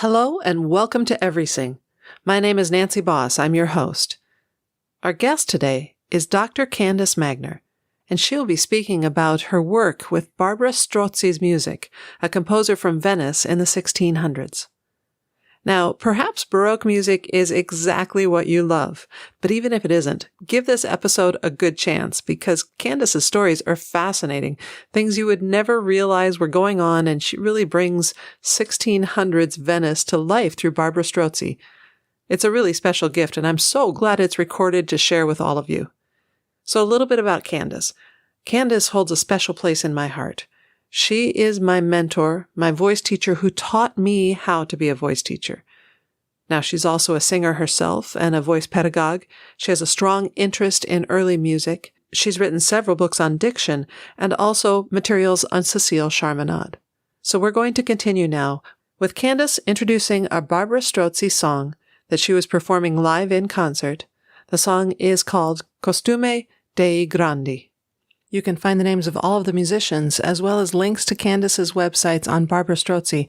Hello and welcome to Everysing. My name is Nancy Boss. I'm your host. Our guest today is Dr. Candace Magner, and she'll be speaking about her work with Barbara Strozzi's music, a composer from Venice in the 1600s. Now, perhaps Baroque music is exactly what you love, but even if it isn't, give this episode a good chance because Candace's stories are fascinating, things you would never realize were going on, and she really brings 1600s Venice to life through Barbara Strozzi. It's a really special gift, and I'm so glad it's recorded to share with all of you. So a little bit about Candace. Candace holds a special place in my heart. She is my mentor, my voice teacher who taught me how to be a voice teacher. Now, she's also a singer herself and a voice pedagogue. She has a strong interest in early music. She's written several books on diction and also materials on Cécile Charminade. So we're going to continue now with Candace introducing a Barbara Strozzi song that she was performing live in concert. The song is called Costume dei Grandi. You can find the names of all of the musicians, as well as links to Candace's websites on Barbara Strozzi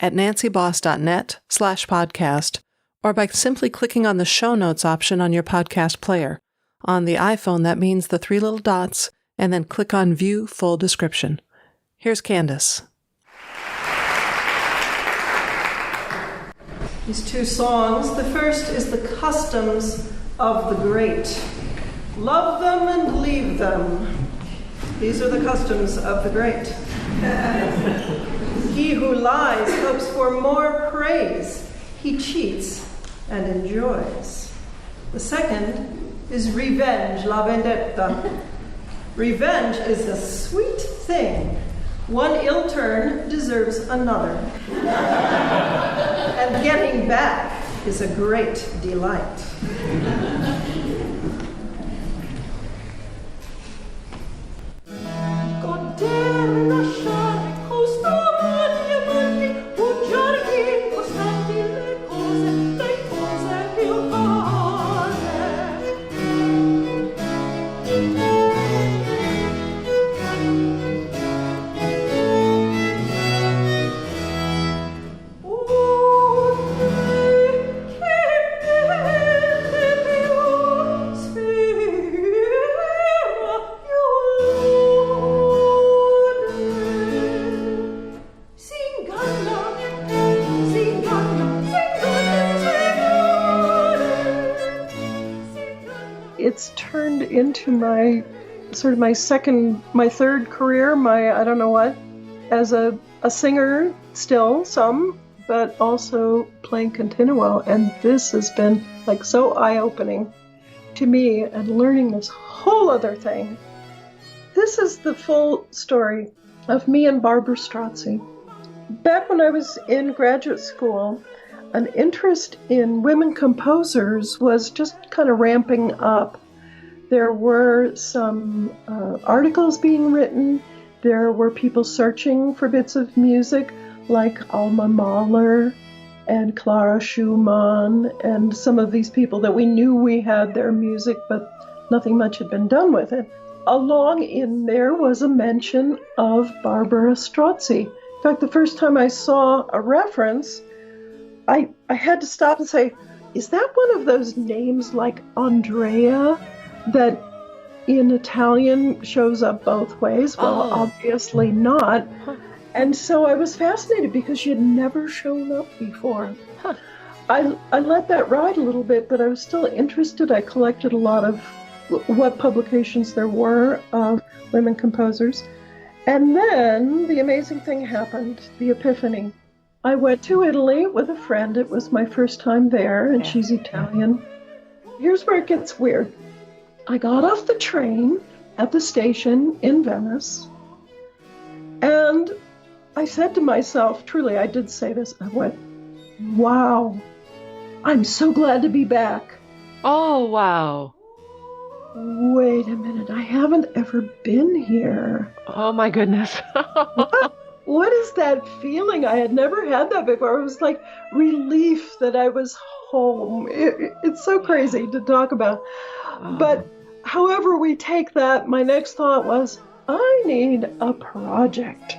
at nancyboss.net/podcast, or by simply clicking on the show notes option on your podcast player. On the iPhone, that means the three little dots, and then click on View Full Description. Here's Candace. These two songs. The first is the customs of the great. Love them and leave them. These are the customs of the great. He who lies hopes for more praise. He cheats and enjoys. The second is revenge, la vendetta. Revenge is a sweet thing. One ill turn deserves another. And getting back is a great delight. It's turned into my third career, I don't know what, as a singer still, some, but also playing continuo. And this has been so eye-opening to me and learning this whole other thing. This is the full story of me and Barbara Strozzi. Back when I was in graduate school, an interest in women composers was just kind of ramping up. There were some articles being written. There were people searching for bits of music like Alma Mahler and Clara Schumann and some of these people that we knew we had their music, but nothing much had been done with it. Along in there was a mention of Barbara Strozzi. In fact, the first time I saw a reference, I had to stop and say, is that one of those names like Andrea that in Italian shows up both ways? Well, obviously not. And so I was fascinated because she had never shown up before. I let that ride a little bit, but I was still interested. I collected a lot of what publications there were of women composers. And then the amazing thing happened, the epiphany. I went to Italy with a friend. It was my first time there, and she's Italian. Here's where it gets weird. I got off the train at the station in Venice, and I said to myself, truly, I did say this, I went, wow, I'm so glad to be back. Oh, wow. Wait a minute, I haven't ever been here. Oh, my goodness. What is that feeling? I had never had that before. It was like relief that I was home. It's so crazy to talk about. But however we take that, my next thought was, I need a project.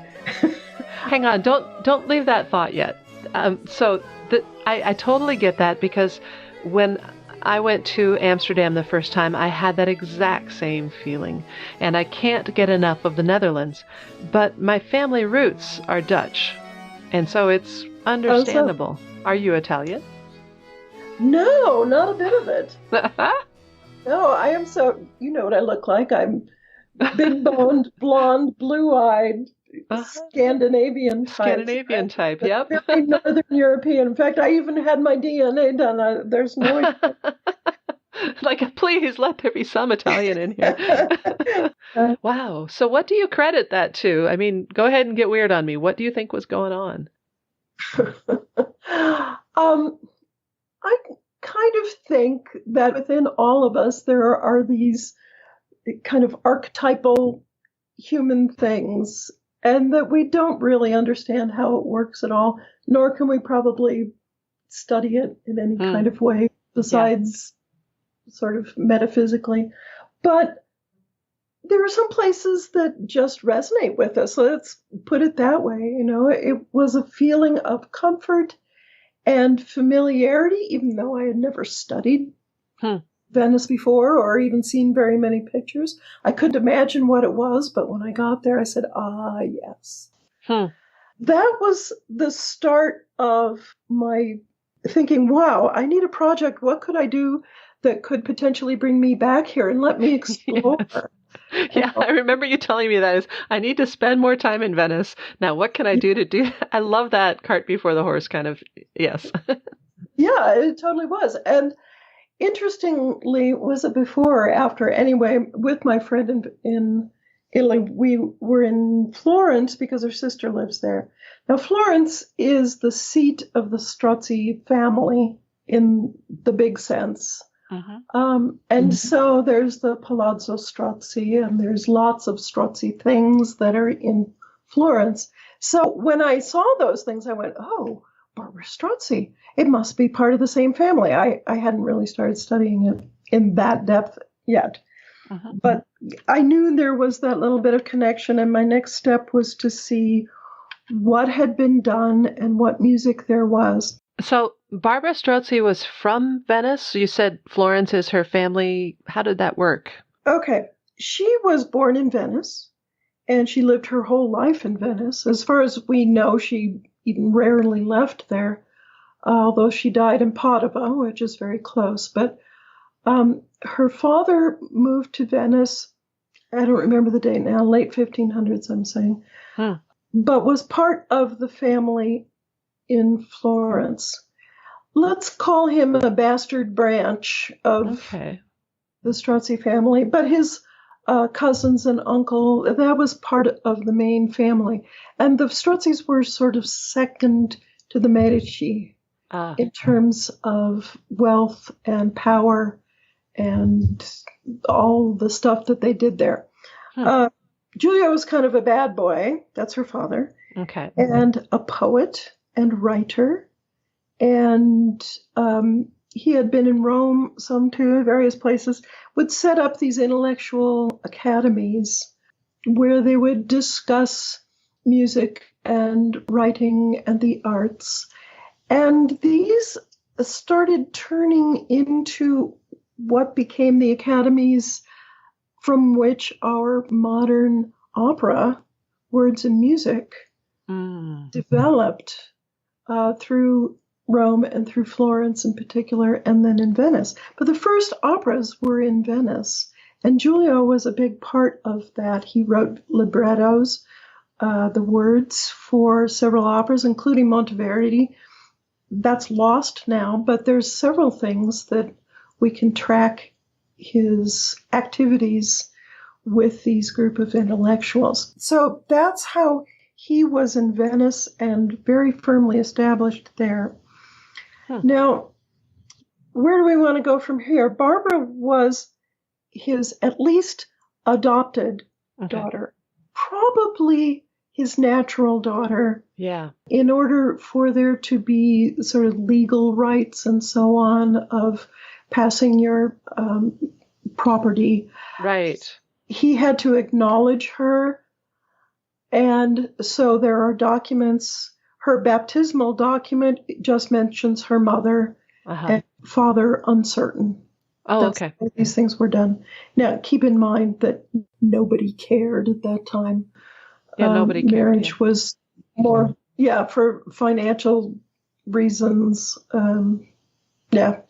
Hang on, don't leave that thought yet. I totally get that, because when I went to Amsterdam the first time, I had that exact same feeling. And I can't get enough of the Netherlands. But my family roots are Dutch. And so it's understandable. Are you Italian? No, not a bit of it. No, I am so, you know what I look like. I'm big boned, blonde, blue eyed, Scandinavian type. Scandinavian type, yep. Very Northern European. In fact, I even had my DNA done. There's no. Like, please let there be some Italian in here. Wow. So what do you credit that to? I mean, go ahead and get weird on me. What do you think was going on? I kind of think that within all of us, there are these kind of archetypal human things, and that we don't really understand how it works at all, nor can we probably study it in any kind of way besides sort of metaphysically. But there are some places that just resonate with us. Let's put it that way. You know, it was a feeling of comfort and familiarity, even though I had never studied Venice before or even seen very many pictures. I couldn't imagine what it was, but when I got there, I said, yes. That was the start of my thinking, wow, I need a project. What could I do that could potentially bring me back here and let me explore? Yeah, I remember you telling me that. I need to spend more time in Venice. Now, what can I do to do? I love that cart before the horse kind of, yes. Yeah, it totally was. And interestingly, was it before or after? Anyway, with my friend in Italy, we were in Florence because her sister lives there. Now, Florence is the seat of the Strozzi family in the big sense. And so there's the Palazzo Strozzi, and there's lots of Strozzi things that are in Florence. So when I saw those things, I went, oh, Barbara Strozzi, it must be part of the same family. I hadn't really started studying it in that depth yet. But I knew there was that little bit of connection, and my next step was to see what had been done and what music there was. So Barbara Strozzi was from Venice. You said Florence is her family. How did that work? Okay. She was born in Venice, and she lived her whole life in Venice. As far as we know, she even rarely left there, although she died in Padova, which is very close. But her father moved to Venice, I don't remember the date now, late 1500s, I'm saying, but was part of the family in Florence. Let's call him a bastard branch of the Strozzi family, but his cousins and uncle, that was part of the main family. And the Strozzis were sort of second to the Medici in terms of wealth and power and all the stuff that they did there. Giulio was kind of a bad boy. That's her father. And a poet and writer. And he had been in Rome, some too, various places, would set up these intellectual academies where they would discuss music and writing and the arts. And these started turning into what became the academies from which our modern opera, words and music, developed through Rome and through Florence in particular, and then in Venice. But the first operas were in Venice, and Giulio was a big part of that. He wrote librettos, the words for several operas, including Monteverdi. That's lost now, but there's several things that we can track his activities with these group of intellectuals. So that's how he was in Venice and very firmly established there. Now, where do we want to go from here? Barbara was his at least adopted daughter, probably his natural daughter. In order for there to be sort of legal rights and so on of passing your property. He had to acknowledge her. And so there are documents. her baptismal document just mentions her mother and father uncertain. Oh, That's okay. how these things were done. Now, keep in mind that nobody cared at that time. Yeah, nobody cared. Marriage was more, for financial reasons.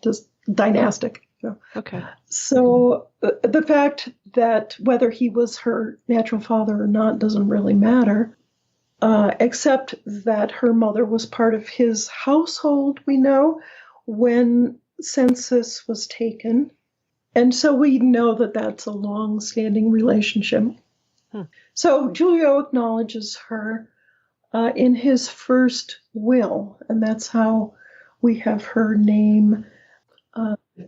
Just dynastic. Okay. So the fact that whether he was her natural father or not doesn't really matter, except that her mother was part of his household, we know, when census was taken. And so we know that that's a long-standing relationship. So Giulio acknowledges her in his first will, and that's how we have her name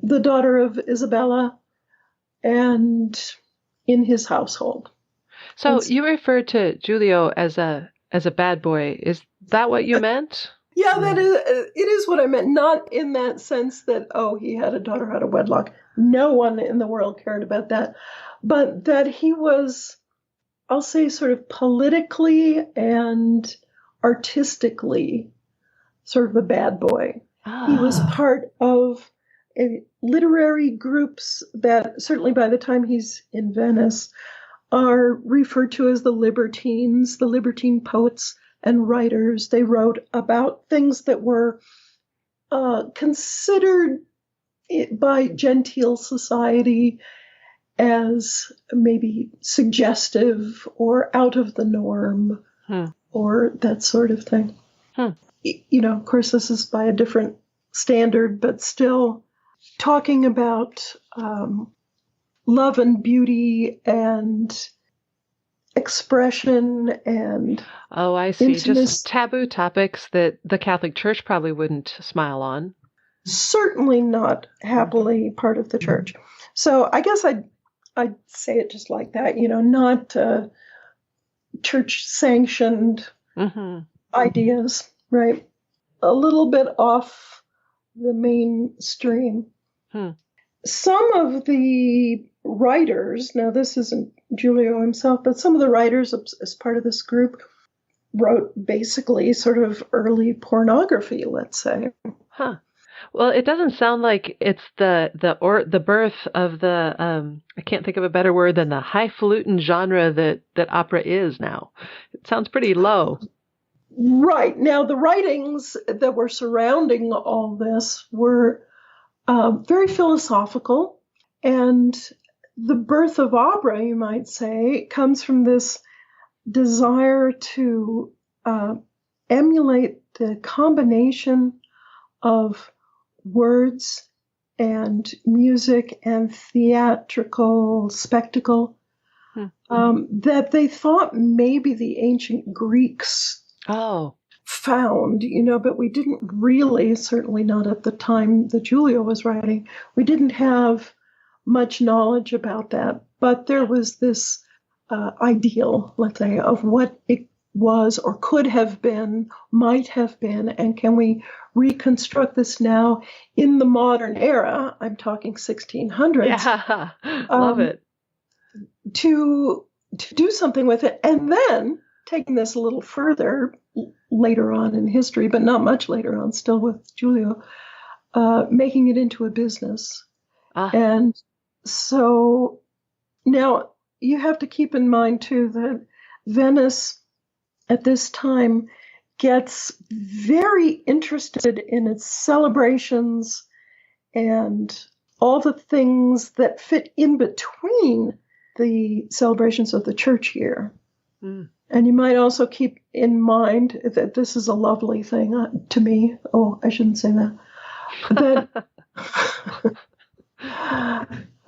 the daughter of Isabella and in his household. So you referred to Giulio as a bad boy. Is that what you meant? Yeah, it is what I meant. Not in that sense that, he had a daughter out of wedlock. No one in the world cared about that. But that he was, I'll say, sort of politically and artistically sort of a bad boy. He was part of literary groups that, certainly by the time he's in Venice, are referred to as the libertines, the libertine poets and writers. They wrote about things that were considered by genteel society as maybe suggestive or out of the norm or that sort of thing. Of course, this is by a different standard, but still talking about love and beauty and expression and I see. intimacy. Just taboo topics that the Catholic Church probably wouldn't smile on. Certainly not happily part of the church. So I guess I'd say it just like that, not church-sanctioned ideas, right? A little bit off the mainstream. Some of the writers, now this isn't Giulio himself, but some of the writers as part of this group wrote basically sort of early pornography, let's say. Well, it doesn't sound like it's the birth of the I can't think of a better word than the highfalutin genre that opera is now. It sounds pretty low. Right. Now, the writings that were surrounding all this were very philosophical, and the birth of opera, you might say, comes from this desire to emulate the combination of words and music and theatrical spectacle that they thought maybe the ancient Greeks found, but we didn't really, certainly not at the time that Giulio was writing, we didn't have much knowledge about that. But there was this ideal, let's say, of what it was or could have been, might have been, and can we reconstruct this now in the modern era? I'm talking 1600s. Yeah, love it. To do something with it, and then taking this a little further later on in history, but not much later on, still with Giulio, making it into a business. And so now you have to keep in mind, too, that Venice at this time gets very interested in its celebrations and all the things that fit in between the celebrations of the church year. And you might also keep in mind that this is a lovely thing to me. Oh, I shouldn't say that.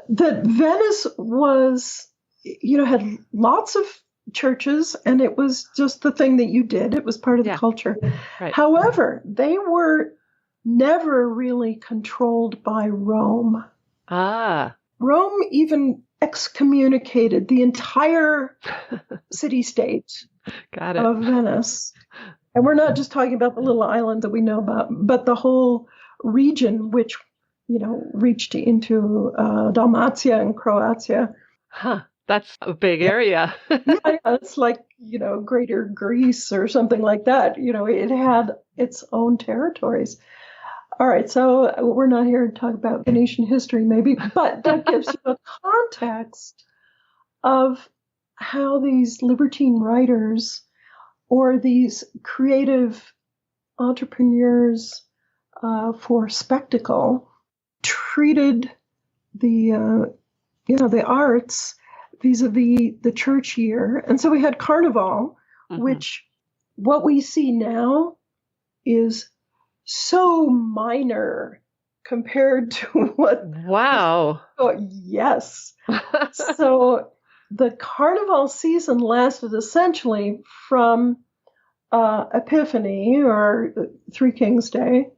That Venice was, had lots of churches, and it was just the thing that you did. It was part of the culture. Right. However, they were never really controlled by Rome. Rome even excommunicated the entire city-state of Venice. And we're not just talking about the little island that we know about, but the whole region, which, reached into Dalmatia and Croatia. That's a big area. Yeah, it's like Greater Greece or something like that. It had its own territories. All right, so we're not here to talk about Venetian history, maybe, but that gives you a context of how these libertine writers or these creative entrepreneurs for spectacle treated the arts vis-a-vis the church year. And so we had Carnival, which what we see now is so minor compared to what. Wow. Yes. So the Carnival season lasted essentially from Epiphany or Three Kings Day,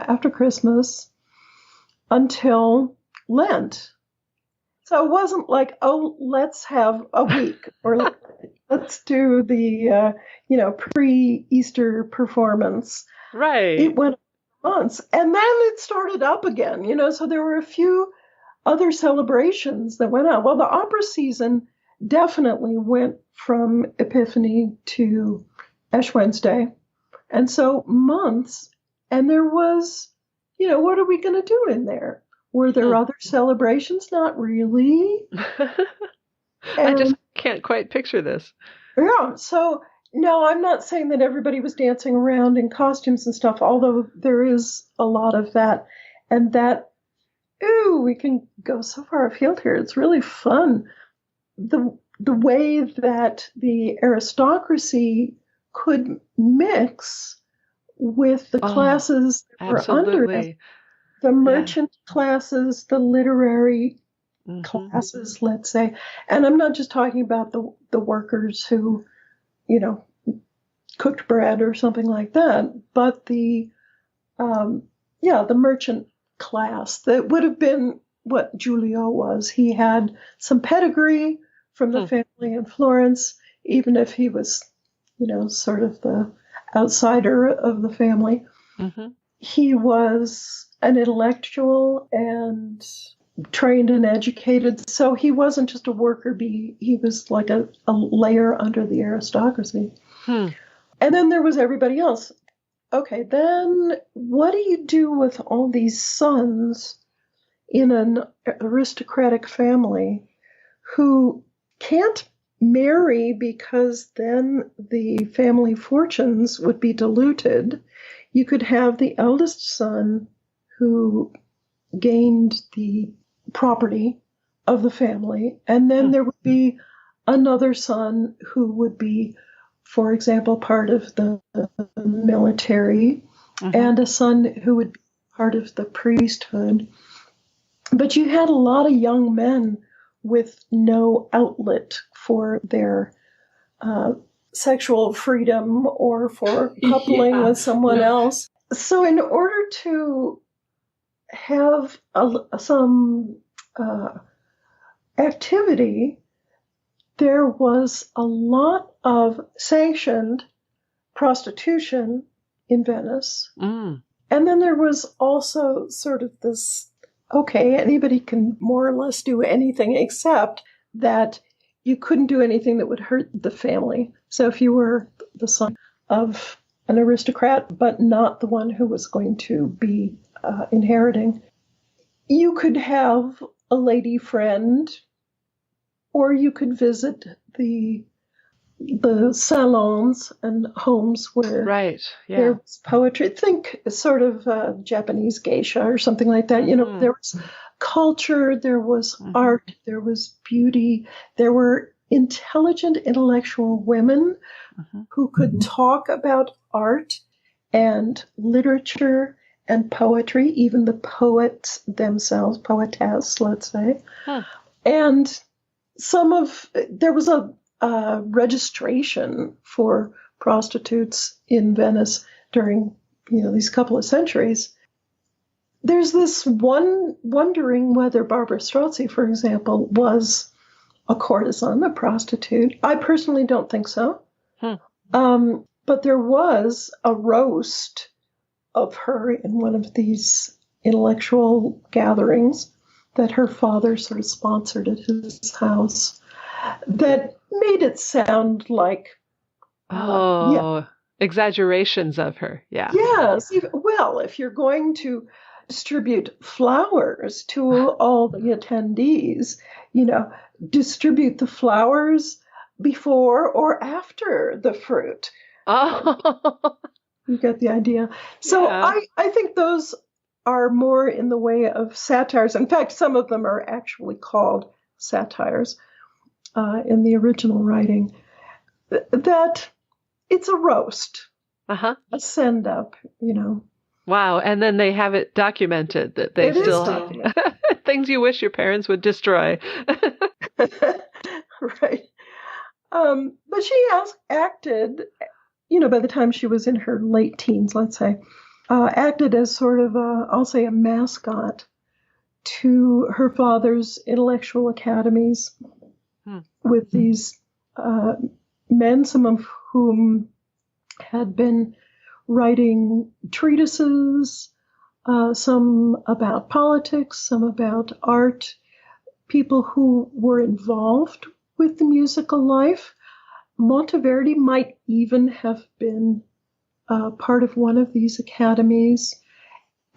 after Christmas, until Lent. So it wasn't like, oh, let's have a week or let's do the, pre-Easter performance. Right. It went months. And then it started up again, so there were a few other celebrations that went on. Well, the opera season definitely went from Epiphany to Ash Wednesday. And so months, and there was, what are we going to do in there? Were there other celebrations? Not really. I just can't quite picture this. Yeah. So, no, I'm not saying that everybody was dancing around in costumes and stuff, although there is a lot of that. And that, we can go so far afield here. It's really fun. The way that the aristocracy could mix with the classes that were under it. The merchant classes, the literary classes, let's say. And I'm not just talking about the workers who, cooked bread or something like that, but the merchant class that would have been what Giulio was. He had some pedigree from the family in Florence, even if he was, sort of the outsider of the family. He was an intellectual and trained and educated. So he wasn't just a worker bee. He was like a layer under the aristocracy. And then there was everybody else. Okay, then what do you do with all these sons in an aristocratic family who can't marry because then the family fortunes would be diluted? You could have the eldest son who gained the property of the family, and then there would be another son who would be, for example, part of the military, and a son who would be part of the priesthood. But you had a lot of young men with no outlet for their sexual freedom or for coupling with someone else. So in order to have some activity, there was a lot of sanctioned prostitution in Venice. And then there was also sort of this, okay, anybody can more or less do anything except that you couldn't do anything that would hurt the family. So if you were the son of an aristocrat, but not the one who was going to be inheriting, you could have a lady friend, or you could visit the salons and homes where there was poetry. Think sort of Japanese geisha or something like that. There was culture, there was art, there was beauty, there were intelligent intellectual women who could talk about art and literature and poetry, even the poets themselves, poetess, let's say. And there was a registration for prostitutes in Venice during, these couple of centuries. There's this wondering whether Barbara Strozzi, for example, was a courtesan, a prostitute. I personally don't think so. But there was a roast of her in one of these intellectual gatherings that her father sort of sponsored at his house that made it sound like Yeah. Oh, exaggerations of her. Yeah. Yes. Well, if you're going to distribute flowers to all the attendees, you know, distribute the flowers before or after the fruit. Oh, You get the idea. So yeah. I think those are more in the way of satires. In fact, some of them are actually called satires in the original writing. That it's a roast, Uh-huh. a send up, you know. Wow. And then they have it documented that they It is still documented. things you wish your parents would destroy. Right. But she acted, you know, by the time she was in her late teens, let's say, acted as sort of I'll say a mascot to her father's intellectual academies with these men, some of whom had been writing treatises, some about politics, some about art, people who were involved with the musical life. Monteverdi might even have been part of one of these academies,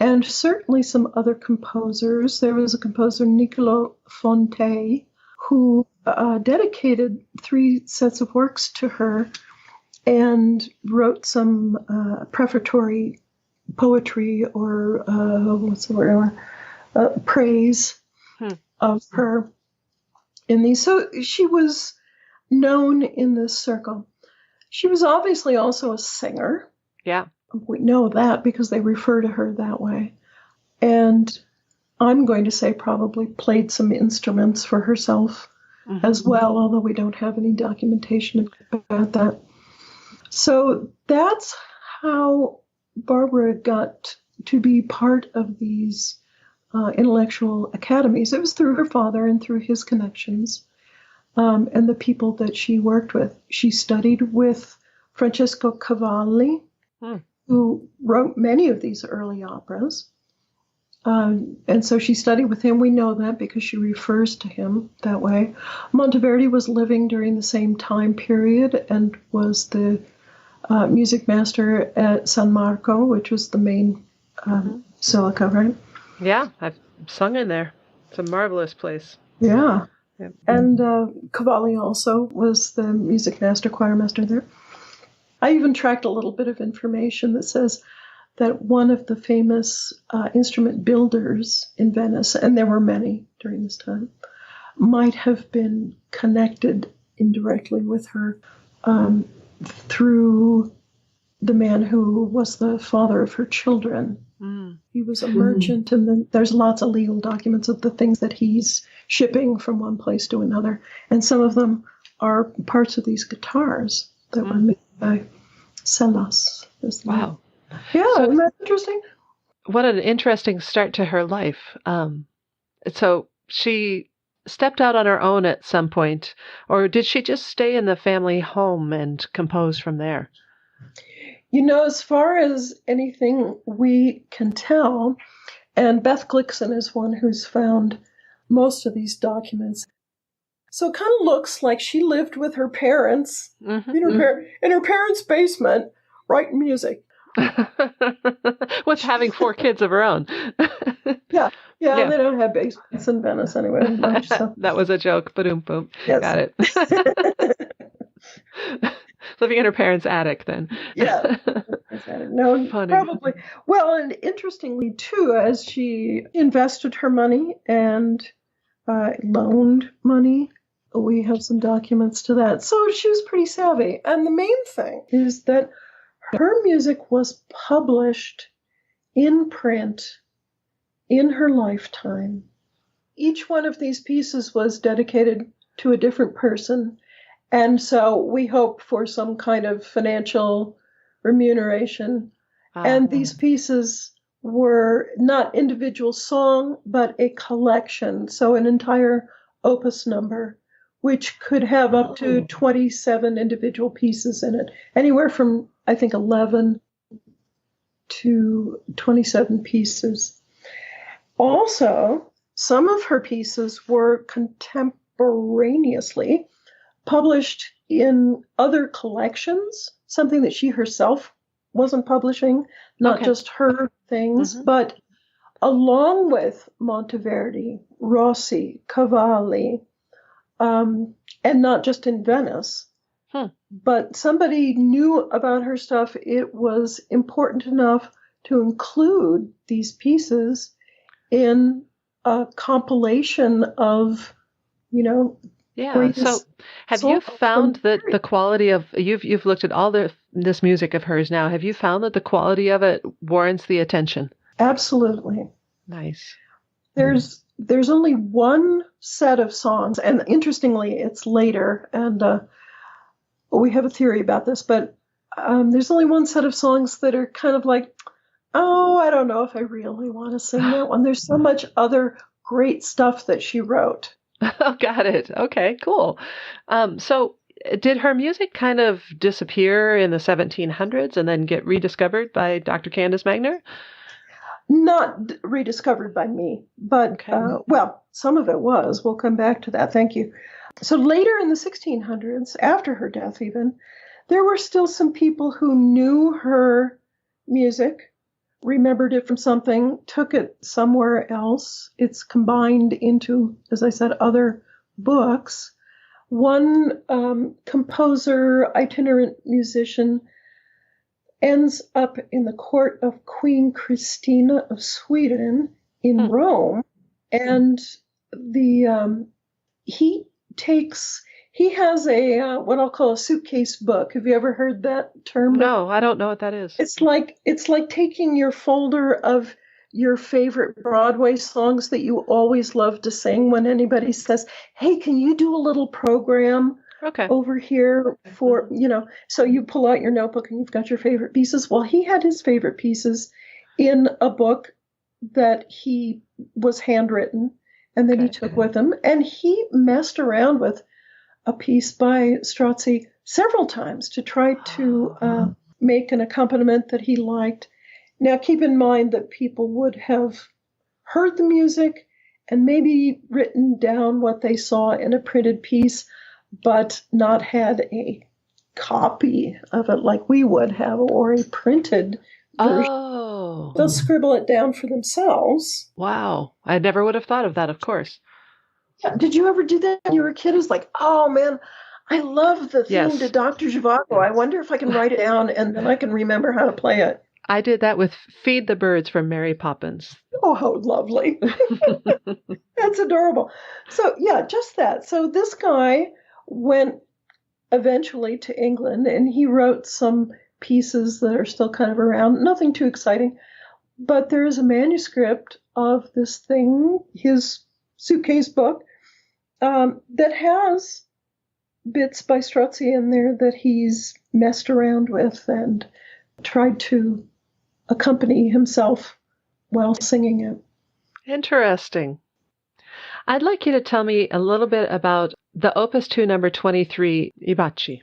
and certainly some other composers. There was a composer, Niccolo Fonte, who dedicated 3 sets of works to her and wrote some prefatory poetry or what's the word? Praise of her in these. So she was known in this circle. She was obviously also a singer. Yeah. We know that because they refer to her that way. And I'm going to say probably played some instruments for herself as well, although we don't have any documentation about that. So that's how Barbara got to be part of these intellectual academies. It was through her father and through his connections and the people that she worked with. She studied with Francesco Cavalli, who wrote many of these early operas. And so she studied with him. We know that because she refers to him that way. Monteverdi was living during the same time period and was the music master at San Marco, which was the main basilica, right? Yeah, I've sung in there. It's a marvelous place. Yeah. Yep. And Cavalli also was the music master, choir master there. I even tracked a little bit of information that says that one of the famous instrument builders in Venice, and there were many during this time, might have been connected indirectly with her through the man who was the father of her children. He was a merchant, and then there's lots of legal documents of the things that he's shipping from one place to another. And some of them are parts of these guitars that were made by Celas. Wow. Yeah, isn't that interesting? What an interesting start to her life. So she stepped out on her own at some point, or did she just stay in the family home and compose from there? You know, as far as anything we can tell, and Beth Glickson is one who's found most of these documents. So it kind of looks like she lived with her parents in her parents' basement, writing music. With having 4 kids of her own. Yeah, they don't have basements in Venice anyway. Much, so. That was a joke. Ba-doom, boom. Yes. Got it. Living in her parents' attic then. Yeah. No, Funny. probably. Well, and interestingly, too, as she invested her money and loaned money, we have some documents to that. So she was pretty savvy. And the main thing is that her music was published in print in her lifetime. Each one of these pieces was dedicated to a different person. And so we hope for some kind of financial remuneration. And these pieces were not individual song, but a collection. So an entire opus number, which could have up to 27 individual pieces in it. Anywhere from, I think, 11 to 27 pieces. Also, some of her pieces were contemporaneously published in other collections, something that she herself wasn't publishing, not just her things, but along with Monteverdi, Rossi, Cavalli, and not just in Venice. But somebody knew about her stuff. It was important enough to include these pieces in a compilation of, Yeah. So, have you found that the quality of you've looked at all this music of hers now? Have you found that the quality of it warrants the attention? Absolutely. Nice. There's only one set of songs, and interestingly, it's later, and we have a theory about this, but there's only one set of songs that are kind of like, oh, I don't know if I really want to sing that one. There's so much other great stuff that she wrote. Oh, got it. Okay, cool. So did her music kind of disappear in the 1700s and then get rediscovered by Dr. Candace Magner? Not rediscovered by me, but, well, some of it was. We'll come back to that. Thank you. So later in the 1600s, after her death even, there were still some people who knew her music, remembered it from something, took it somewhere else. It's combined into, as I said, other books. One composer, itinerant musician, ends up in the court of Queen Christina of Sweden in Rome, and he has a what I'll call a suitcase book. Have you ever heard that term? No, I don't know what that is. It's like taking your folder of your favorite Broadway songs that you always love to sing when anybody says, "Hey, can you do a little program over here for, so you pull out your notebook and you've got your favorite pieces." Well, he had his favorite pieces in a book that he was handwritten and that he took with him. And he messed around with a piece by Strozzi several times to try to make an accompaniment that he liked. Now, keep in mind that people would have heard the music and maybe written down what they saw in a printed piece, but not had a copy of it like we would have, or a printed version. Oh. They'll scribble it down for themselves. Wow. I never would have thought of that, of course. Yeah. Did you ever do that when you were a kid? It was like, oh, man, I love the theme to Dr. Zhivago. I wonder if I can write it down and then I can remember how to play it. I did that with Feed the Birds from Mary Poppins. Oh, how lovely. That's adorable. So, yeah, just that. So this guy went eventually to England, and he wrote some pieces that are still kind of around. Nothing too exciting. But there is a manuscript of this thing, his suitcase book, that has bits by Strozzi in there that he's messed around with and tried to accompany himself while singing it. Interesting. I'd like you to tell me a little bit about the Opus 2 number 23, I Baci.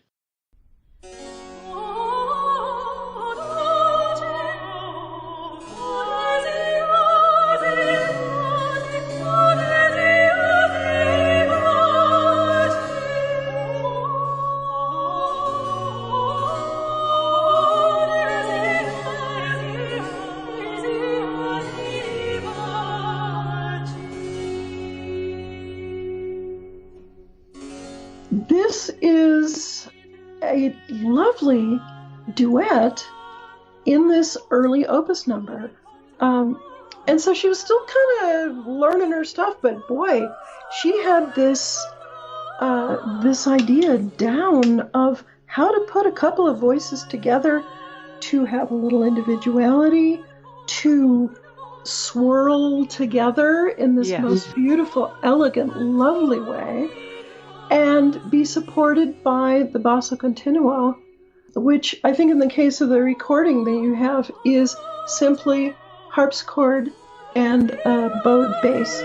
This is a lovely duet in this early opus number. And so she was still kind of learning her stuff, but boy, she had this idea down of how to put a couple of voices together to have a little individuality, to swirl together in this most beautiful, elegant, lovely way, and be supported by the basso continuo, which I think in the case of the recording that you have is simply harpsichord and bowed bass.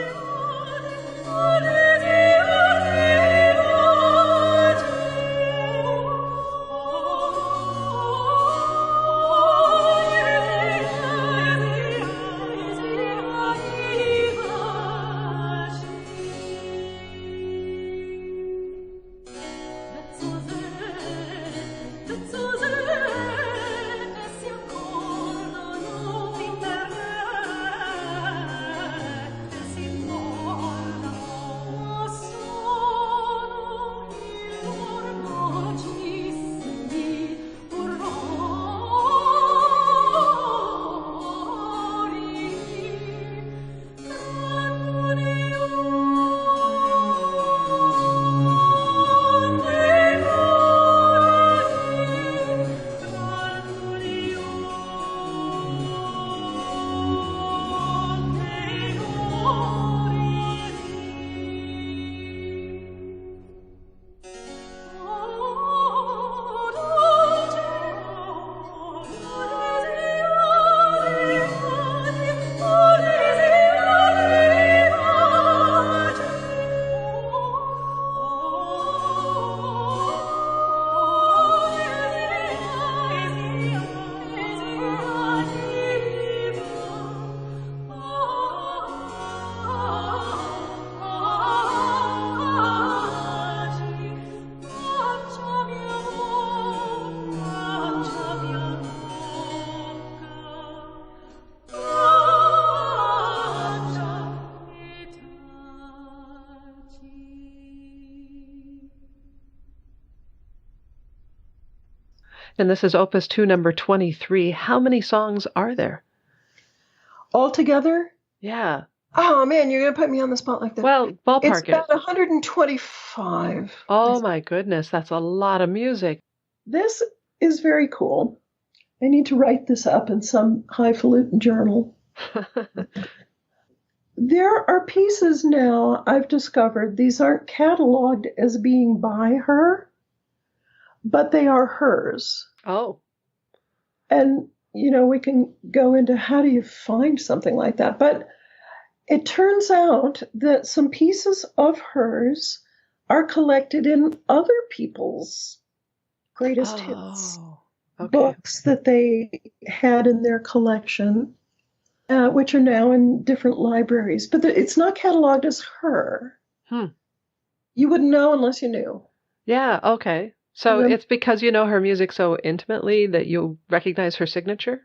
And this is Opus 2, number 23. How many songs are there? Altogether? Yeah. Oh, man, you're going to put me on the spot like that. Well, ballpark It's about 125. Oh, my goodness. That's a lot of music. This is very cool. I need to write this up in some highfalutin journal. There are pieces now I've discovered. These aren't cataloged as being by her, but they are hers. Oh. And, we can go into how do you find something like that. But it turns out that some pieces of hers are collected in other people's greatest hits books that they had in their collection, which are now in different libraries. But it's not cataloged as her. You wouldn't know unless you knew. Yeah, okay. So it's because you know her music so intimately that you recognize her signature?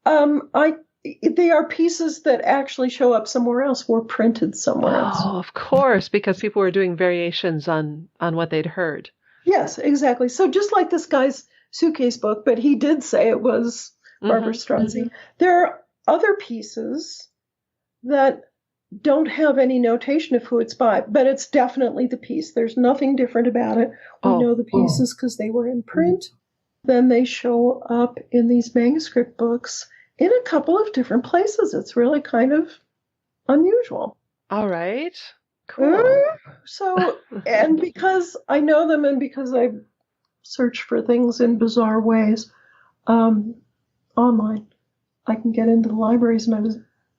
They are pieces that actually show up somewhere else, were printed somewhere else. Oh, of course, because people were doing variations on what they'd heard. Yes, exactly. So just like this guy's suitcase book, but he did say it was Barbara Strozzi. There are other pieces that don't have any notation of who it's by, but it's definitely the piece. There's nothing different about it. We know the pieces because they were in print. Then they show up in these manuscript books in a couple of different places. It's really kind of unusual. All right. Cool. So, and because I know them and because I search for things in bizarre ways online, I can get into the libraries, and I was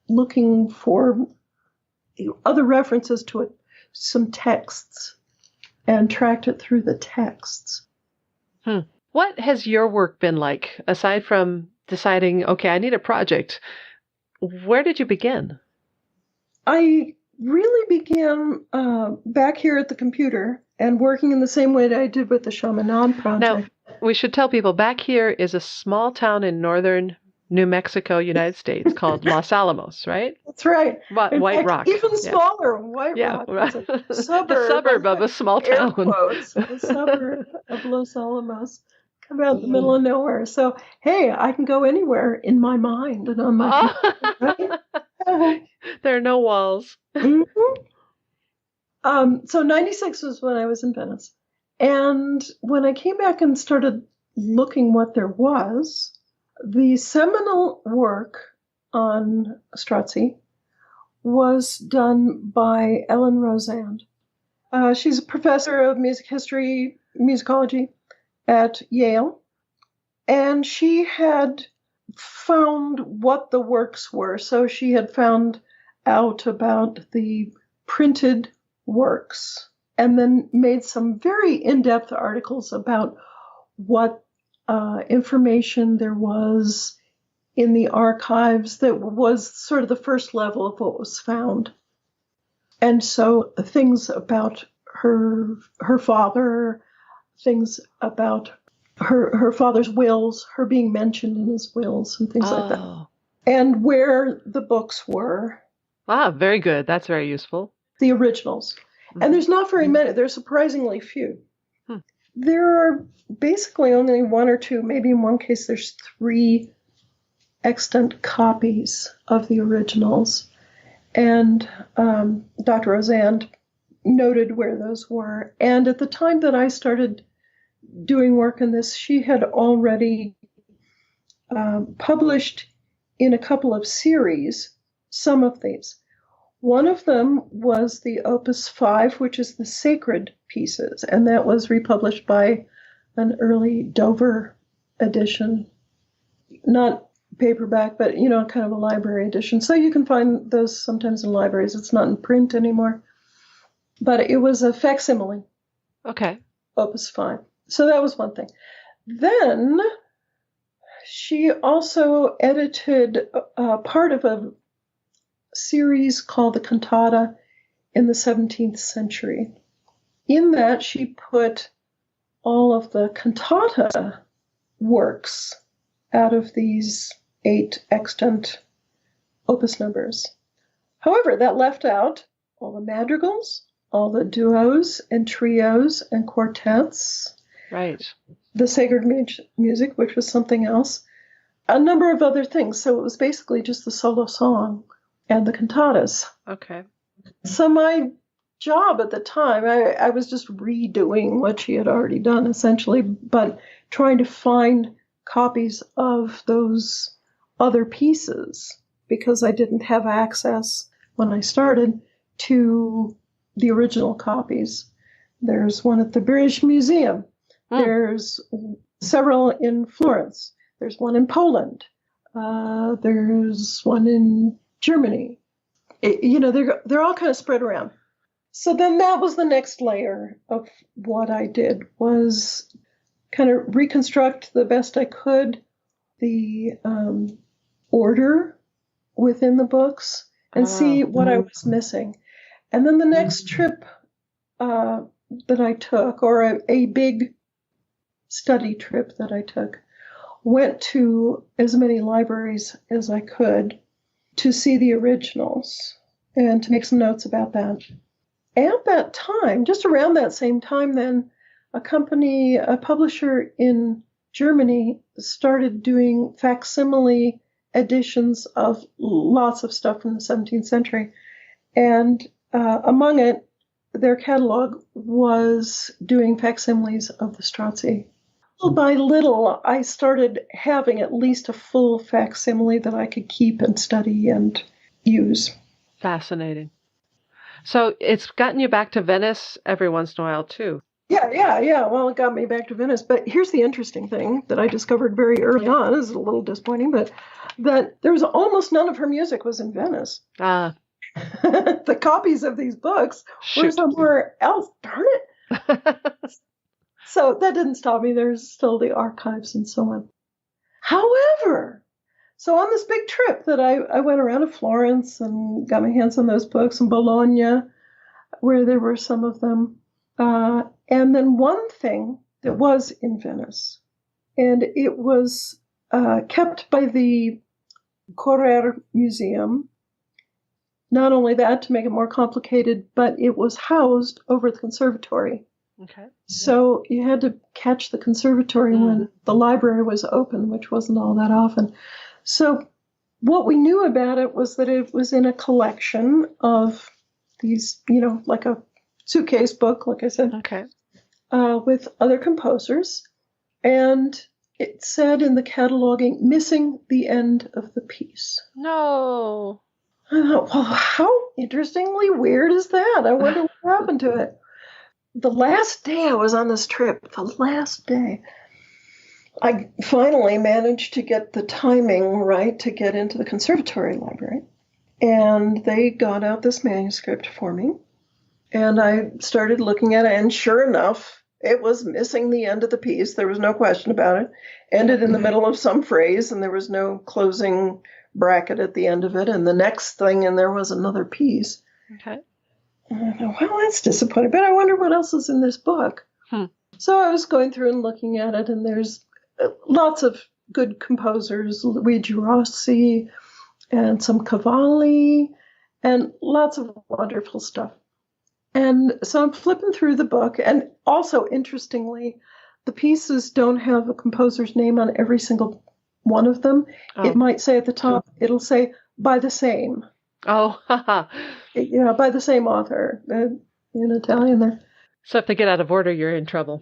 looking for other references to it, some texts, and tracked it through the texts. What has your work been like, aside from deciding, okay, I need a project? Where did you begin? I really began back here at the computer and working in the same way that I did with the Chaminade project. Now, we should tell people, back here is a small town in northern New Mexico, United States, called Los Alamos, right? That's right. White Rock. Even smaller, White Rock. Right. A suburb, the suburb of a small town. Quotes, a suburb of Los Alamos. Come out in the middle of nowhere. So, hey, I can go anywhere in my mind and on my right? There are no walls. So 96 was when I was in Venice. And when I came back and started looking what there was, the seminal work on Strozzi was done by Ellen Rosand. She's a professor of music history, musicology at Yale. And she had found what the works were. So she had found out about the printed works and then made some very in-depth articles about what information there was in the archives that was sort of the first level of what was found. And so things about her father, things about her father's wills, her being mentioned in his wills and things like that. And where the books were. Ah, very good. That's very useful. The originals. And there's not very many. There's surprisingly few. There are basically only one or two, maybe in one case there's 3 extant copies of the originals. And Dr. Rosand noted where those were. And at the time that I started doing work in this, she had already published in a couple of series some of these. One of them was the Opus 5, which is the sacred pieces, and that was republished by an early Dover edition. Not paperback, but, kind of a library edition. So you can find those sometimes in libraries. It's not in print anymore. But it was a facsimile. Okay. Opus 5. So that was one thing. Then she also edited part of a series called the Cantata in the 17th century. In that, she put all of the cantata works out of these 8 extant opus numbers. However, that left out all the madrigals, all the duos and trios and quartets. Right. the sacred music, which was something else, a number of other things. So it was basically just the solo song and the cantatas. Okay. So my job at the time, I was just redoing what she had already done, essentially, but trying to find copies of those other pieces because I didn't have access when I started to the original copies. There's one at the British Museum. There's several in Florence. There's one in Poland. There's one in Germany. They're all kind of spread around. So then that was the next layer of what I did, was kind of reconstruct the best I could the order within the books and see what I was missing. And then the next trip that I took, or a big study trip that I took, went to as many libraries as I could to see the originals and to make some notes about that. At that time, just around that same time then, a publisher in Germany started doing facsimile editions of lots of stuff from the 17th century. And among it, their catalog was doing facsimiles of the Strozzi. Little by little, I started having at least a full facsimile that I could keep and study and use. Fascinating. So it's gotten you back to Venice every once in a while, too. Yeah. Well, it got me back to Venice. But here's the interesting thing that I discovered very early on. This is a little disappointing, but that there was almost none of her music was in Venice. The copies of these books were somewhere else. Darn it. So that didn't stop me. There's still the archives and so on. However, so on this big trip that I went around to Florence and got my hands on those books, and Bologna, where there were some of them. And then one thing that was in Venice, and it was kept by the Correr Museum. Not only that, to make it more complicated, but it was housed over the conservatory. Okay. So you had to catch the conservatory when the library was open, which wasn't all that often. So what we knew about it was that it was in a collection of these, like a suitcase book, like I said, with other composers. And it said in the cataloging, missing the end of the piece. No. I thought, well, how interestingly weird is that? I wonder what happened to it. The last day I was on this trip, I finally managed to get the timing right to get into the conservatory library. And they got out this manuscript for me. And I started looking at it, and sure enough, it was missing the end of the piece. There was no question about it. Ended in the middle of some phrase, and there was no closing bracket at the end of it. And the next thing in there was another piece. Okay. And I thought, well, that's disappointing, but I wonder what else is in this book. So I was going through and looking at it, and there's lots of good composers, Luigi Rossi, and some Cavalli, and lots of wonderful stuff. And so I'm flipping through the book, and also, interestingly, the pieces don't have a composer's name on every single one of them. It might say at the top, it'll say, by the same. Oh, by the same author, in Italian there. So if they get out of order, you're in trouble.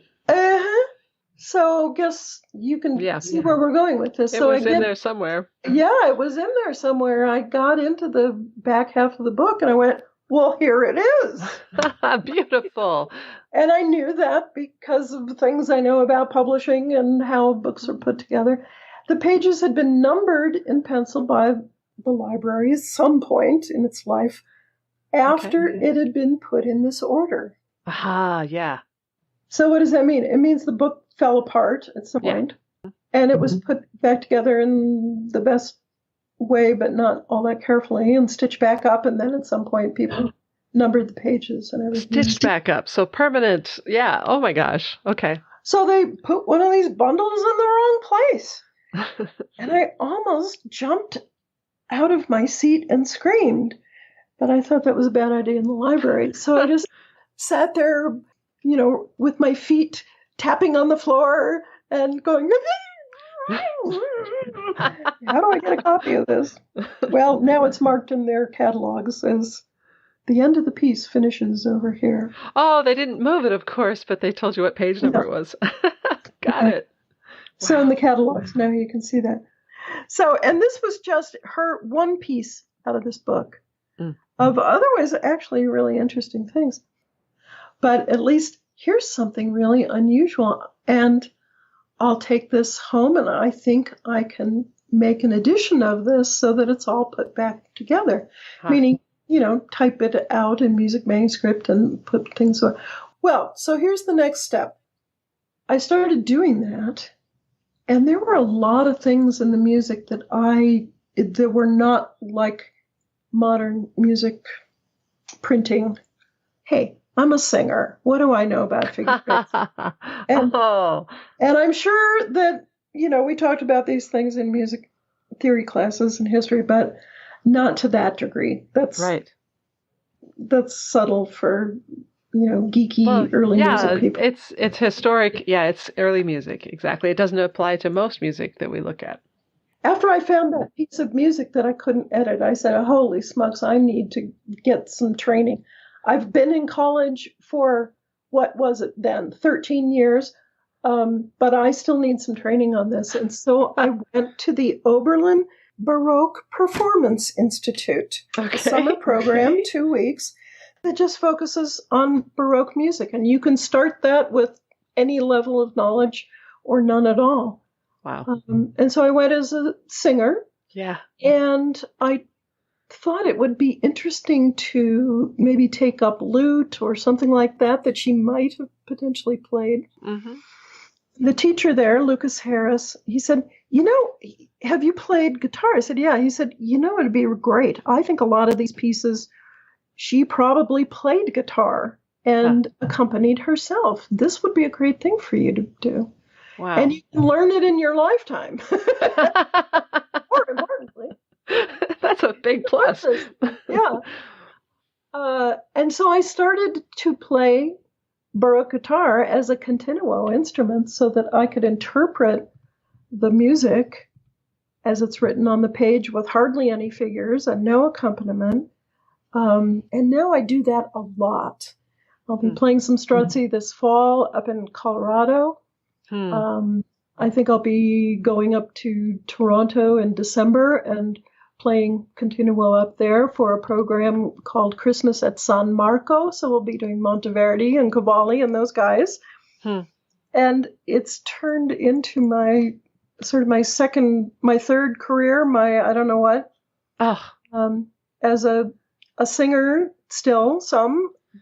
So guess you can see where we're going with this. It was in there somewhere. Yeah, it was in there somewhere. I got into the back half of the book, and I went, well, here it is. Beautiful. And I knew that because of things I know about publishing and how books are put together. The pages had been numbered in pencil by the library at some point in its life after it had been put in this order. Yeah. So what does that mean? It means the book fell apart at some point, and it was put back together in the best way, but not all that carefully, and stitched back up, and then at some point people numbered the pages and everything. Stitched back up, so permanent. Yeah, oh my gosh, okay. So they put one of these bundles in the wrong place, and I almost jumped out of my seat and screamed, but I thought that was a bad idea in the library, so I just sat there, with my feet tapping on the floor, and going, how do I get a copy of this? Well, now it's marked in their catalogs as the end of the piece finishes over here. Oh, they didn't move it, of course, but they told you what page number it was. Got it. So in the catalogs, now you can see that. So, and this was just her one piece out of this book of otherwise actually really interesting things. But at least here's something really unusual. And I'll take this home and I think I can make an edition of this so that it's all put back together. Meaning, type it out in music manuscript and put things on. Well, so here's the next step. I started doing that. And there were a lot of things in the music that were not like modern music printing. Hey, I'm a singer. What do I know about figure eights? And I'm sure that, we talked about these things in music theory classes and history, but not to that degree. That's right. That's subtle for geeky early music people. It's historic. Yeah, it's early music. Exactly. It doesn't apply to most music that we look at. After I found that piece of music that I couldn't edit, I said, holy smokes, I need to get some training. I've been in college for, what was it then, 13 years, but I still need some training on this. And so I went to the Oberlin Baroque Performance Institute, a summer program, 2 weeks. That just focuses on Baroque music. And you can start that with any level of knowledge or none at all. Wow. And so I went as a singer. Yeah. And I thought it would be interesting to maybe take up lute or something like that she might have potentially played. Mm-hmm. The teacher there, Lucas Harris, he said, have you played guitar? I said, yeah. He said, it'd be great. I think a lot of these pieces she probably played guitar and accompanied herself. This would be a great thing for you to do. Wow. And you can learn it in your lifetime. More importantly. That's a big plus. Yeah. And so I started to play Baroque guitar as a continuo instrument so that I could interpret the music as it's written on the page with hardly any figures and no accompaniment. And now I do that a lot. I'll be playing some Strozzi this fall up in Colorado. I think I'll be going up to Toronto in December and playing continuo up there for a program called Christmas at San Marco. So we'll be doing Monteverdi and Cavalli and those guys. And it's turned into my third career, I don't know what. As a singer still,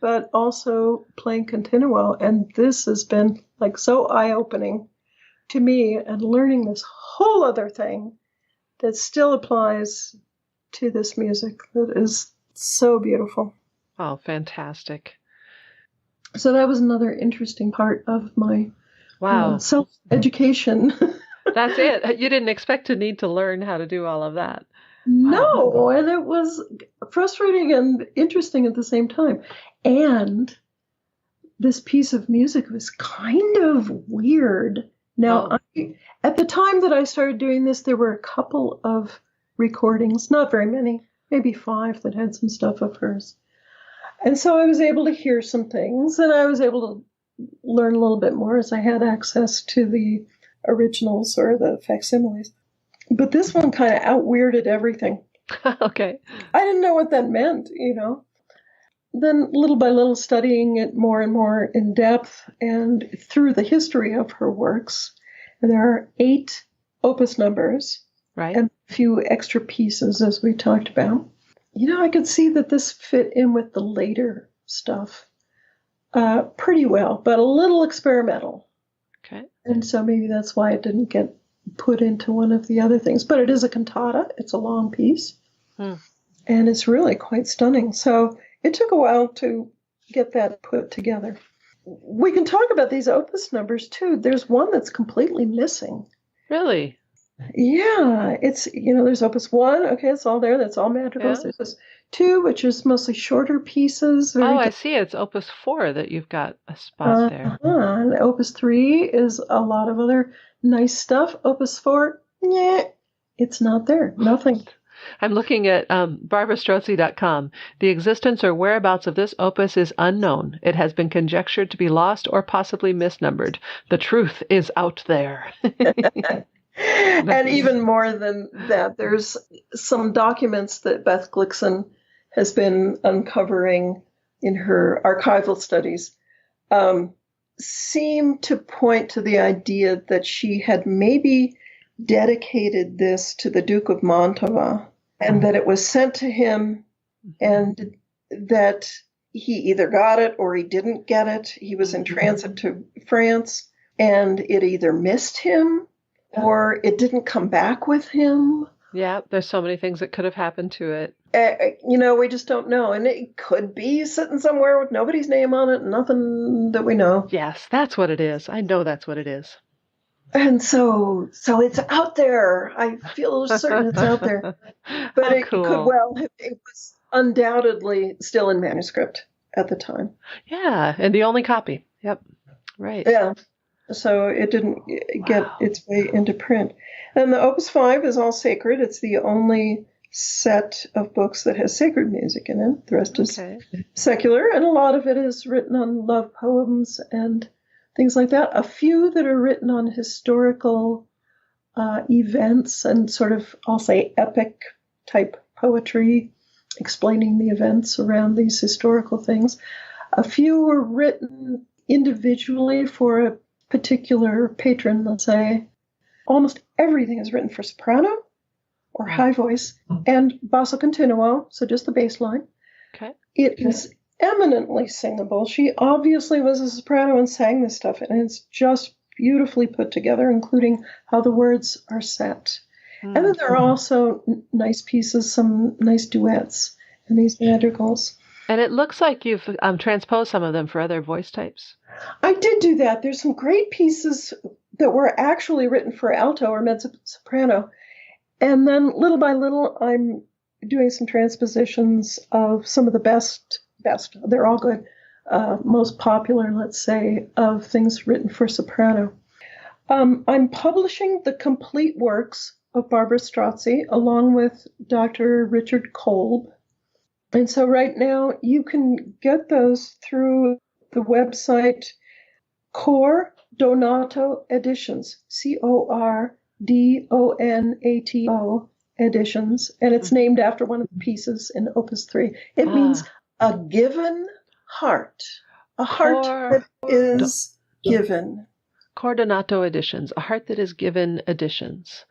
but also playing continuo. And this has been so eye-opening to me and learning this whole other thing that still applies to this music that is so beautiful. Oh, fantastic. So that was another interesting part of my self-education. That's it. You didn't expect to need to learn how to do all of that. No, and it was frustrating and interesting at the same time. And this piece of music was kind of weird. Now, at the time that I started doing this, there were a couple of recordings, not very many, maybe 5 that had some stuff of hers. And so I was able to hear some things, and I was able to learn a little bit more as I had access to the originals or the facsimiles. But this one kind of out-weirded everything. Okay. I didn't know what that meant, Then little by little studying it more and more in depth and through the history of her works. And there are 8 opus numbers. Right. And a few extra pieces, as we talked about. I could see that this fit in with the later stuff pretty well, but a little experimental. Okay. And so maybe that's why it didn't get put into one of the other things. But it is a cantata. It's a long piece. And it's really quite stunning. So it took a while to get that put together. We can talk about these opus numbers, too. There's one that's completely missing. Really? Yeah, it's, there's Opus 1. Okay, it's all there. That's all madrigals. Yeah. There's 2, which is mostly shorter pieces. Oh, Very I see. It's Opus 4 that you've got a spot there. And Opus 3 is a lot of other nice stuff. Opus 4, yeah, it's not there. Nothing. I'm looking at barbarastrozzi.com. The existence or whereabouts of this opus is unknown. It has been conjectured to be lost or possibly misnumbered. The truth is out there. And even more than that, there's some documents that Beth Glickson has been uncovering in her archival studies, seem to point to the idea that she had maybe dedicated this to the Duke of Mantova, and that it was sent to him, and that he either got it or he didn't get it. He was in transit to France, and it either missed him or it didn't come back with him. Yeah, there's so many things that could have happened to it. We just don't know. And it could be sitting somewhere with nobody's name on it, nothing that we know. Yes, that's what it is. I know that's what it is. And so it's out there. I feel certain it's out there. But it could it was undoubtedly still in manuscript at the time. Yeah, and the only copy. Yep, right. Yeah. So it didn't get its way into print. And the Opus 5 is all sacred. It's the only set of books that has sacred music in it. The rest is secular, and a lot of it is written on love poems and things like that. A few that are written on historical events and sort of, I'll say, epic type poetry, explaining the events around these historical things. A few were written individually for a particular patron, let's say. Almost everything is written for soprano or high voice and basso continuo, so just the bass line. Okay. It is eminently singable. She obviously was a soprano and sang this stuff, and it's just beautifully put together, including how the words are set. And then there are also nice pieces, some nice duets in these madrigals. And it looks like you've transposed some of them for other voice types. I did do that. There's some great pieces that were actually written for alto or mezzo-soprano. And then little by little, I'm doing some transpositions of some of the best, they're all good, most popular, let's say, of things written for soprano. I'm publishing the complete works of Barbara Strozzi along with Dr. Richard Kolb. And so right now you can get those through the website Cor Donato Editions, Cordonato Editions, and it's named after one of the pieces in Opus 3. It means a given heart, a heart that is given. Cordonato Editions, a heart that is given editions.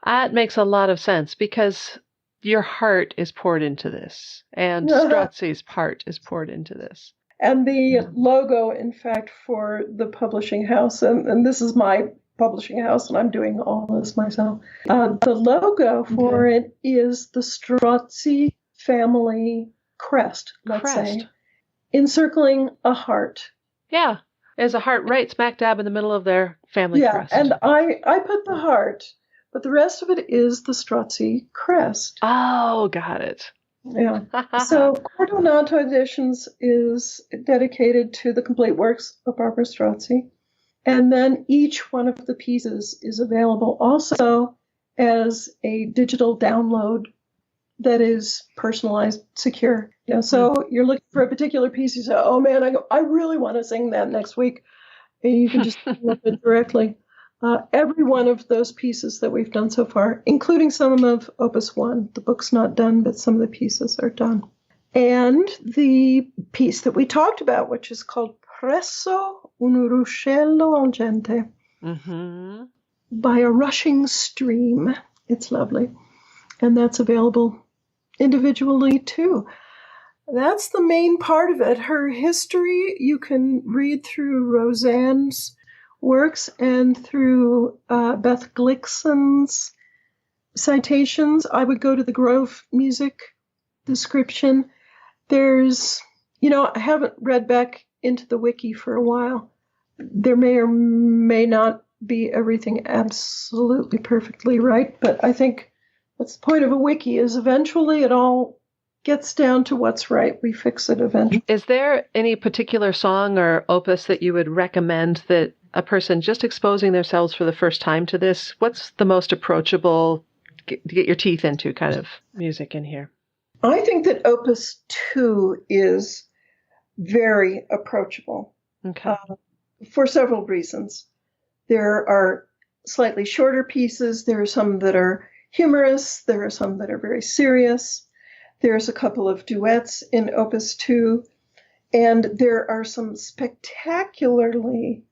That makes a lot of sense because your heart is poured into this, and Strozzi's heart is poured into this. And the logo, in fact, for the publishing house, and this is my publishing house, and I'm doing all this myself. The logo for it is the Strozzi family crest, let's say, encircling a heart. Yeah, there's a heart right smack dab in the middle of their family crest. Yeah, and I put the heart, but the rest of it is the Strozzi crest. Oh, got it. Yeah. So Cordonato Editions is dedicated to the complete works of Barbara Strozzi. And then each one of the pieces is available also as a digital download that is personalized, secure. So you're looking for a particular piece, you say, oh man, I really want to sing that next week. And you can just look it directly. Every one of those pieces that we've done so far, including some of Opus 1. The book's not done, but some of the pieces are done. And the piece that we talked about, which is called Presso un ruscello al gente, by a rushing stream. It's lovely. And that's available individually, too. That's the main part of it. Her history, you can read through Roseanne's works and through Beth Glickson's citations. I would go to the Grove music description. There's, I haven't read back into the wiki for a while. There may or may not be everything absolutely perfectly right, but I think that's the point of a wiki, is eventually it all gets down to what's right. We fix it eventually. Is there any particular song or opus that you would recommend that a person just exposing themselves for the first time to this, what's the most approachable, to get your teeth into kind of music in here? I think that Opus 2 is very approachable. Okay. For several reasons. There are slightly shorter pieces. There are some that are humorous. There are some that are very serious. There's a couple of duets in Opus 2. And there are some spectacularly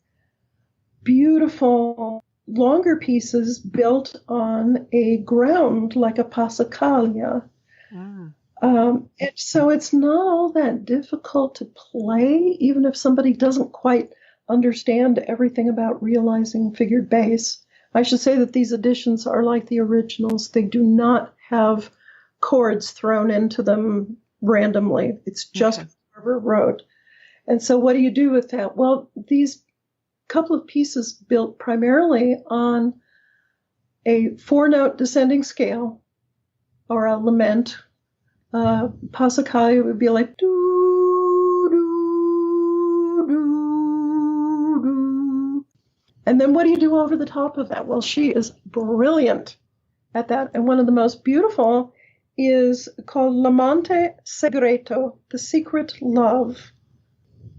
beautiful longer pieces built on a ground like a passacaglia. So it's not all that difficult to play, even if somebody doesn't quite understand everything about realizing figured bass. I should say that these editions are like the originals. They do not have chords thrown into them randomly. It's just what Barbara wrote. And so what do you do with that? Well, these couple of pieces built primarily on a 4-note descending scale or a lament. Passacaglia would be like do, do, do, do. And then what do you do over the top of that? Well, she is brilliant at that. And one of the most beautiful is called L'amante segreto, the secret love.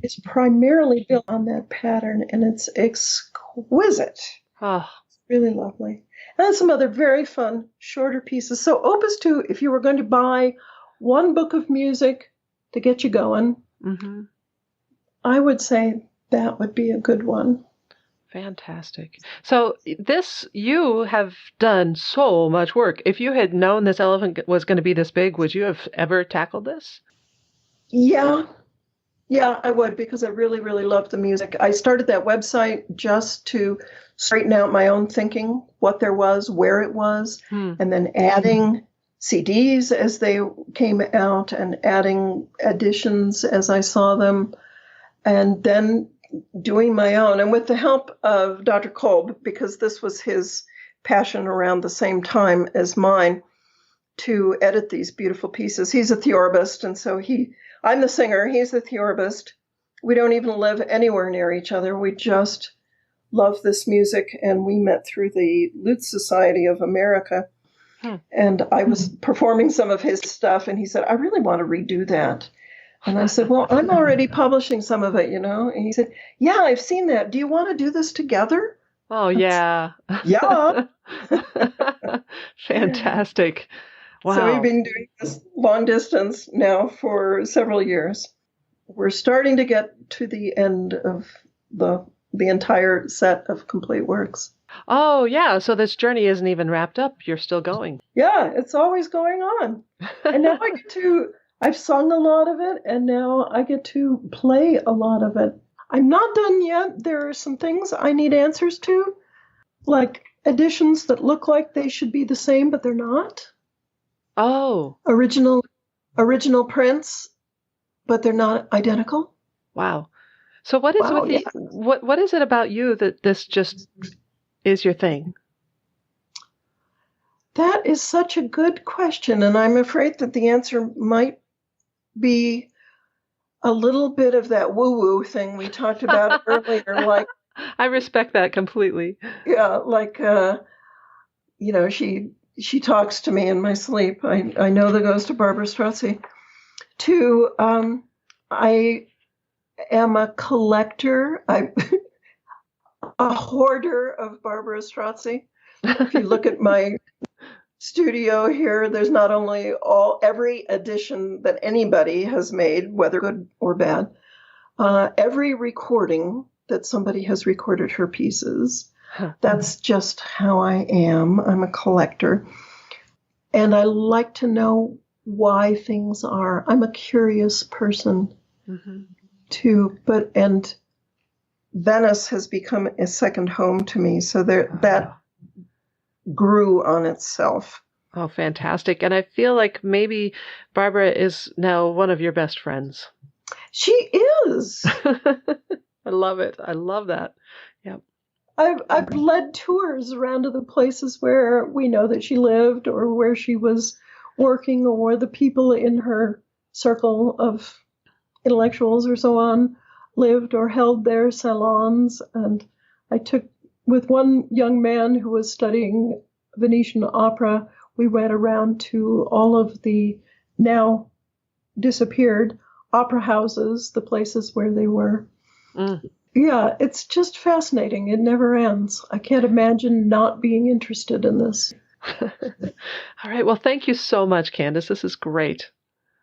It's primarily built on that pattern, and it's exquisite. Oh. It's really lovely. And some other very fun, shorter pieces. So Opus 2, if you were going to buy one book of music to get you going, I would say that would be a good one. Fantastic. So you have done so much work. If you had known this elephant was going to be this big, would you have ever tackled this? Yeah, I would, because I really, really love the music. I started that website just to straighten out my own thinking, what there was, where it was, and then adding CDs as they came out and adding editions as I saw them, and then doing my own. And with the help of Dr. Kolb, because this was his passion around the same time as mine, to edit these beautiful pieces. He's a theorbist, and so I'm the singer, he's the theorbist. We don't even live anywhere near each other. We just love this music, and we met through the Lute Society of America. And I was performing some of his stuff, and he said, I really want to redo that. And I said, well, I'm already publishing some of it, And he said, yeah, I've seen that. Do you want to do this together? Oh, yeah. Yeah. Fantastic. Wow. So we've been doing this long distance now for several years. We're starting to get to the end of the entire set of complete works. Oh, yeah. So this journey isn't even wrapped up. You're still going. Yeah, it's always going on. And now I've sung a lot of it, and now I get to play a lot of it. I'm not done yet. There are some things I need answers to, like editions that look like they should be the same, but they're not. Oh. Original prints, but they're not identical. Wow. So what is what is it about you that this just is your thing? That is such a good question, and I'm afraid that the answer might be a little bit of that woo-woo thing we talked about earlier. Like, I respect that completely. Yeah, like she talks to me in my sleep. I know that goes to Barbara Strozzi. I am a collector. A hoarder of Barbara Strozzi. If you look at my studio here, there's not only every edition that anybody has made, whether good or bad, every recording that somebody has recorded her pieces. That's just how I am. I'm a collector. And I like to know why things are. I'm a curious person too, and Venice has become a second home to me. So that grew on itself. Oh, fantastic. And I feel like maybe Barbara is now one of your best friends. She is. I love it. I love that. Yeah. I've led tours around to the places where we know that she lived or where she was working or the people in her circle of intellectuals or so on lived or held their salons. And I took, with one young man who was studying Venetian opera, we went around to all of the now disappeared opera houses, the places where they were. Yeah, it's just fascinating. It never ends. I can't imagine not being interested in this. All right. Well, thank you so much, Candace. This is great.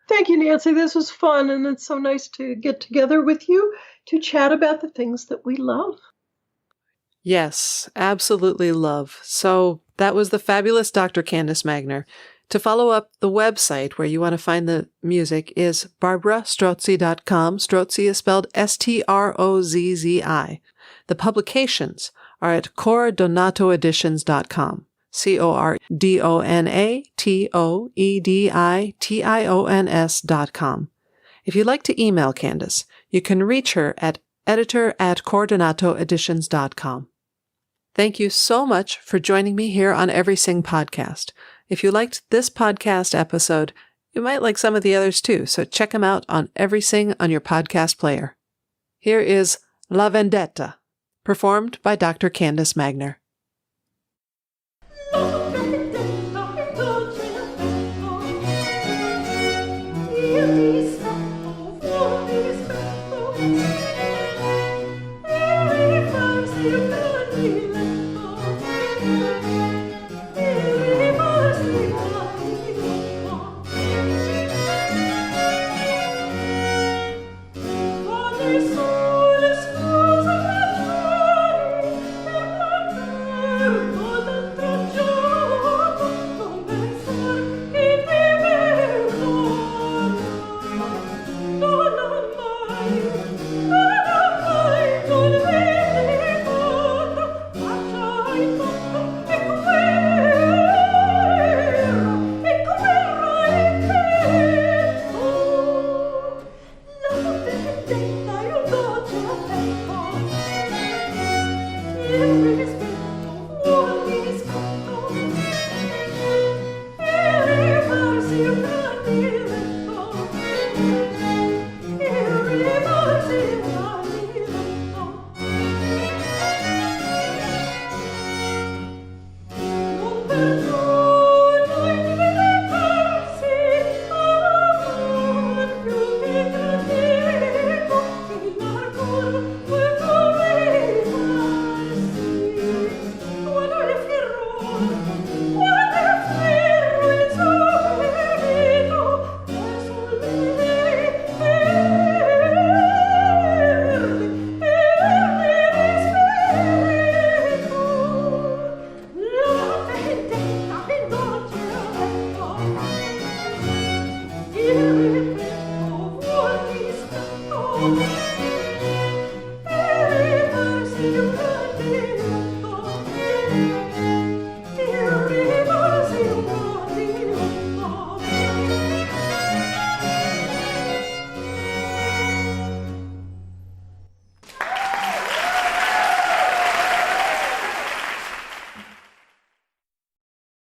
Thank you, Nancy. This was fun, and it's so nice to get together with you to chat about the things that we love. Yes, absolutely love. So that was the fabulous Dr. Candace Magner. To follow up, the website where you want to find the music is barbarastrozzi.com. Strozzi is spelled Strozzi. The publications are at cordonatoeditions.com. cordonatoeditions.com. If you'd like to email Candace, you can reach her at editor@cordonatoeditions.com. Thank you so much for joining me here on Everything Podcast. If you liked this podcast episode, you might like some of the others too, so check them out on Everything on your podcast player. Here is La Vendetta, performed by Dr. Candace Magner.